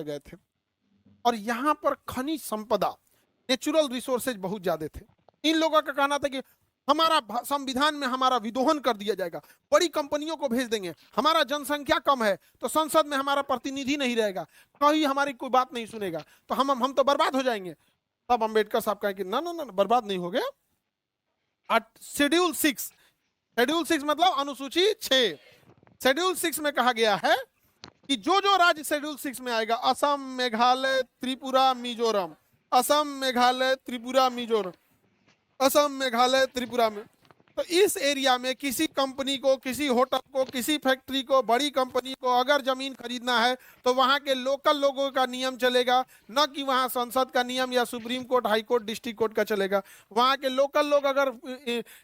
गए थे और यहाँ पर खनिज संपदा, नेचुरल रिसोर्सेज बहुत ज्यादा थे। इन लोगों का कहना था कि हमारा संविधान में हमारा विदोहन कर दिया जाएगा, बड़ी कंपनियों को भेज देंगे, हमारा जनसंख्या कम है तो संसद में हमारा प्रतिनिधि नहीं रहेगा, कहीं हमारी कोई बात नहीं सुनेगा, तो हम तो बर्बाद हो जाएंगे। तब अंबेडकर साहब कहे कि ना ना ना, बर्बाद नहीं हो गया। शेड्यूल 6 मतलब अनुसूची 6, शेड्यूल 6 में कहा गया है कि जो जो राज्य शेड्यूल 6 में आएगा, असम, मेघालय, त्रिपुरा, मिजोरम, असम, मेघालय, त्रिपुरा, मिजोरम, असम, मेघालय, त्रिपुरा में, तो इस एरिया में किसी कंपनी को, किसी होटल को, किसी फैक्ट्री को, बड़ी कंपनी को अगर जमीन खरीदना है तो वहां के लोकल लोगों का नियम चलेगा, न कि वहां संसद का नियम या supreme court, high court, district court का चलेगा। वहां के लोकल लोग अगर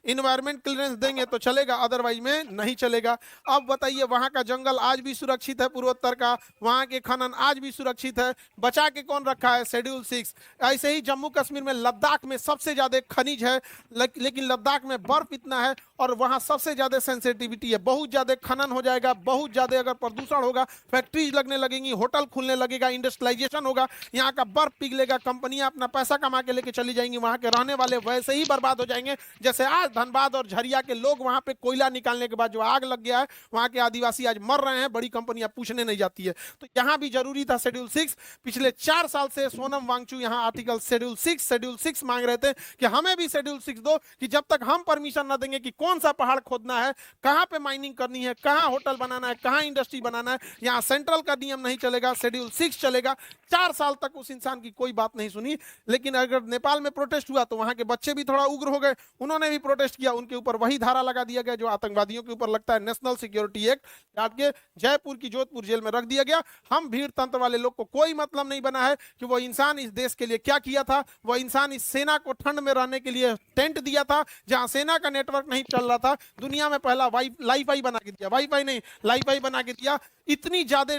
इन्वायरमेंट क्लियरेंस देंगे तो चलेगा, अदरवाइज में नहीं चलेगा। अब बताइए, वहां का जंगल आज भी सुरक्षित है, पूर्वोत्तर का, वहां के खनन आज भी सुरक्षित है, बचा के कौन रखा है? शेड्यूल 6। ऐसे ही जम्मू कश्मीर में, लद्दाख में सबसे ज्यादा खनिज है, लेकिन लद्दाख में बर्फ इतना है और वहां सबसे ज्यादा सेंसिटिविटी है, बहुत ज्यादा खनन हो जाएगा, बहुत ज्यादा अगर प्रदूषण होगा, फैक्ट्रीज लगने लगेंगी, होटल खुलने लगेगा, इंडस्ट्रियलाइजेशन होगा, यहाँ का बर्फ पिघलेगा, कंपनियां अपना पैसा कमा के लेके चली जाएंगी, वहां के रहने वाले वैसे ही बर्बाद हो जाएंगे जैसे आज धनबाद और झरिया के लोग वहां पे कोयला निकालने के बाद जो आग लग गया है, वहां के आदिवासी आज मर रहे हैं, बड़ी कंपनियां पूछने नहीं जाती है। तो यहाँ भी जरूरी था शेड्यूल 6। पिछले 4 साल से सोनम वांगचू यहाँ आर्टिकल शेड्यूल 6 मांग रहे थे कि हमें भी शेड्यूल 6 दो, कि जब तक हम परमिशन न देंगे कि कौन सा पहाड़ खोदना है, कहां पे माइनिंग करनी है, कहां होटल बनाना है, कहां इंडस्ट्री बनाना है, यहां सेंट्रल का नियम नहीं चलेगा, शेड्यूल 6 चलेगा। 4 साल तक उस इंसान की कोई बात नहीं सुनी। लेकिन अगर नेपाल में प्रोटेस्ट हुआ तो वहां के बच्चे भी थोड़ा उग्र हो गए, उन्होंने भी प्रोटेस्ट किया, उनके ऊपर वही धारा लगा दिया गया जो आतंकवादियों के ऊपर लगता है, नेशनल सिक्योरिटी एक्ट, डाल के जयपुर की जोधपुर जेल में रख दिया गया। हम भीड़ तंत्र वाले लोग को कोई मतलब नहीं बना है कि वो इंसान इस देश के लिए क्या किया था, वो इंसान इस सेना को ठंड में रहने के लिए टेंट दिया था जहां सेना का नेटवर्क नहीं चल रहा था, दुनिया में पहला लाईफाई बना के दिया, वाईफाई नहीं लाईफाई बना के दिया, इतनी ज्यादा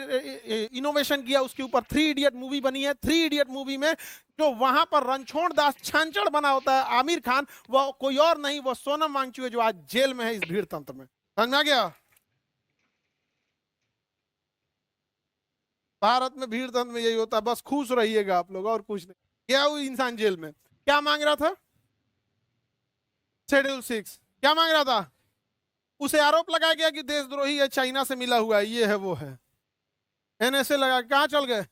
इनोवेशन किया, उसके ऊपर 3 इडियट मूवी बनी है। 3 इडियट मूवी में जो वहां पर रणछोड़ दास छांचड़ बना होता है आमिर खान, वो कोई और नहीं, वो सोनम वांगचू है जो आज जेल में है इस भीड़ तंत्र में। समझ में आ गया? भारत में भीड़ तंत्र में यही होता है, बस खुश रहिएगा आप लोग और कुछ नहीं। गया वो इंसान जेल में, क्या मांग रहा था? शेड्यूल 6 क्या मांग रहा था? उसे आरोप लगाया गया कि देशद्रोही है, चाइना से मिला हुआ है, ये है वो है, एनएसए लगा, कहां चल गए?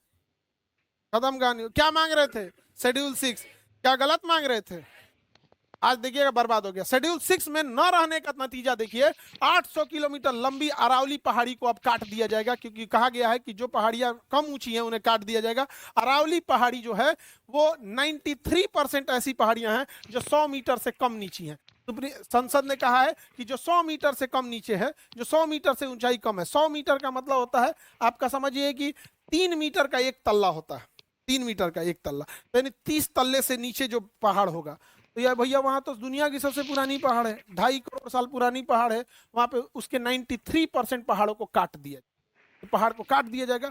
खत्म कहानी। क्या मांग रहे थे? शेड्यूल 6। क्या गलत मांग रहे थे? आज देखिएगा बर्बाद हो गया। शेड्यूल 6 में न रहने का नतीजा देखिए, 800 किलोमीटर लंबी अरावली पहाड़ी को अब काट दिया जाएगा, क्योंकि कहा गया है कि जो पहाड़ियां कम ऊंची हैं उन्हें काट दिया जाएगा। अरावली पहाड़ी जो है वो 93% ऐसी पहाड़ियां हैं जो 100 मीटर से कम नीची हैं। संसद ने कहा है कि जो 100 मीटर से कम नीचे है, जो 100 मीटर से ऊंचाई कम है, 100 मीटर का मतलब होता है, आपका समझिए कि 3 मीटर का एक तल्ला होता है, 3 मीटर का एक तल्ला, यानी 30 तल्ले से नीचे जो पहाड़ होगा, तो यार भैया वहां तो दुनिया की सबसे पुरानी पहाड़ है, 2.5 करोड़ साल पुरानी पहाड़ है, वहां पे उसके 93% पहाड़ों को काट दिया, तो पहाड़ को काट दिया जाएगा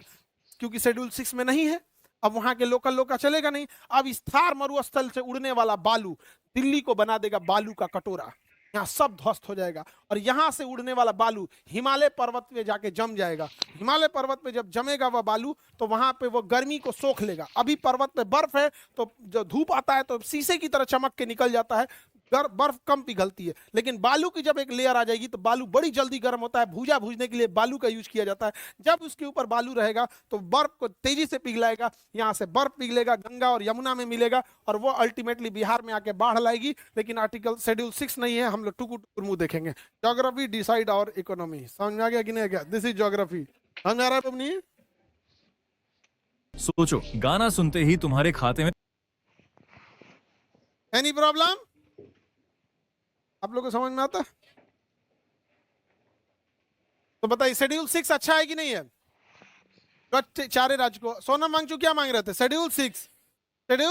क्योंकि शेड्यूल 6 में नहीं है। अब वहां के लोकल लोग का चलेगा नहीं। अब इस थार मरुस्थल से उड़ने वाला बालू दिल्ली को बना देगा बालू का कटोरा, यहाँ सब ध्वस्त हो जाएगा, और यहाँ से उड़ने वाला बालू हिमालय पर्वत पे जाके जम जाएगा। हिमालय पर्वत पे जब जमेगा वह बालू, तो वहां पे वो गर्मी को सोख लेगा। अभी पर्वत पे बर्फ है, तो जो धूप आता है तो शीशे की तरह चमक के निकल जाता है, बर्फ कम पिघलती है, लेकिन बालू की जब एक लेयर आ जाएगी तो बालू बड़ी जल्दी गर्म होता है, भूजा भूजने के लिए बालू का यूज किया जाता है। जब उसके ऊपर बालू रहेगा तो बर्फ को तेजी से पिघलाएगा, यहाँ से बर्फ पिघलेगा, गंगा और यमुना में मिलेगा, और वो अल्टीमेटली बिहार में आके बाढ़ लाएगी। लेकिन आर्टिकल शेड्यूल 6 नहीं है, हम लोग टुकु टुकुर मुंह देखेंगे। ज्योग्राफी डिसाइड और इकोनॉमी, समझ में आ गया कि नहीं गया? This is geography. समझ आ रहा है अपनी? सोचो, गाना सुनते ही तुम्हारे खाते में एनी प्रॉब्लम? आप लोग को समझ में आता है? तो बताइए शेड्यूल 6 अच्छा है कि नहीं है? चारे राज्य को सोनम वांगचू क्या मांग रहे थे? शेड्यूल 6। शेड्यूल